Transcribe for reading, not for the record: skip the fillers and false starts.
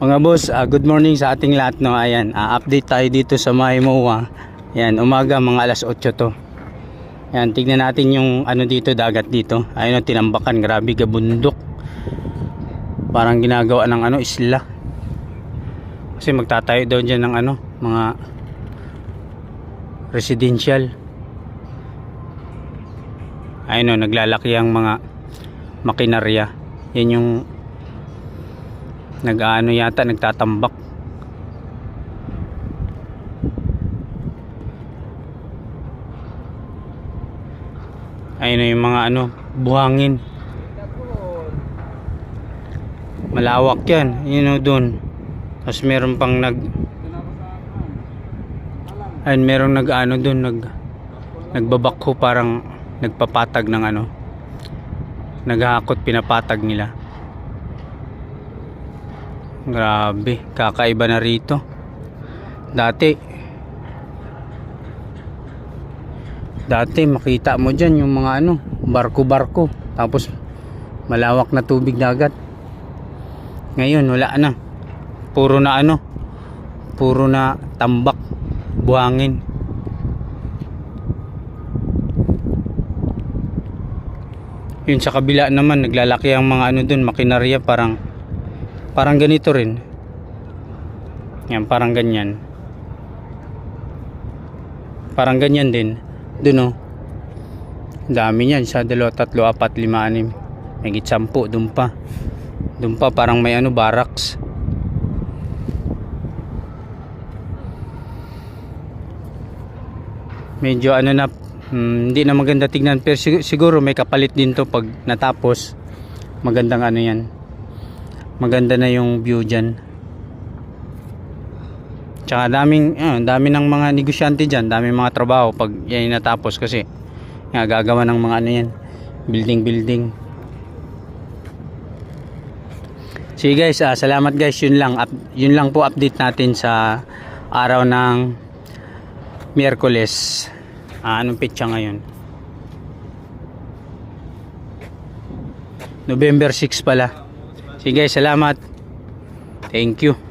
Mga boss, good morning sa ating lahat, no. Ayan, update tayo dito sa Maimoa. Ayan, umaga mga alas 8 to. Ayan, tignan natin yung ano dito, dagat dito. Ayun, tinambakan, grabe ka bundok. Parang ginagawa ng ano, isla. Kasi magtatayo daw dyan ng ano, mga residential. Ayun, naglalaki ang mga makinarya. Yan yung nag-ano yata, nagtatambak. Ayun yung mga ano, buhangin. Malawak yan, yun o dun. Tapos meron pang ayun, merong nag-ano dun, nagbabakho, parang nagpapatag ng ano, naghahakot, pinapatag nila. Grabe, kakaiba na rito. Dati makita mo dyan yung mga ano, barko-barko, tapos malawak na tubig dagat. Ngayon wala na, puro na ano, puro na tambak, buhangin. Yun sa kabila naman, naglalaki ang mga ano dun, makinarya, parang ganito rin. Yan, parang ganyan. Parang ganyan din. Doon, oh. Dami niyan. Sa 2, 3, 4, 5, 6. May 10. Doon pa. Doon pa parang may ano, barracks. Medyo ano na, hindi na maganda tignan. Pero siguro may kapalit din to pag natapos. Magandang ano yan. Maganda na yung view dyan. Tsaka dami ng mga negosyante dyan, daming mga trabaho pag yan natapos, kasi nga gagawa ng mga ano yan, building. Sige guys, salamat guys. Yun lang po update natin sa araw ng Miyerkules. Anong petsa ngayon? November 6 pala. Sige guys, salamat. Thank you.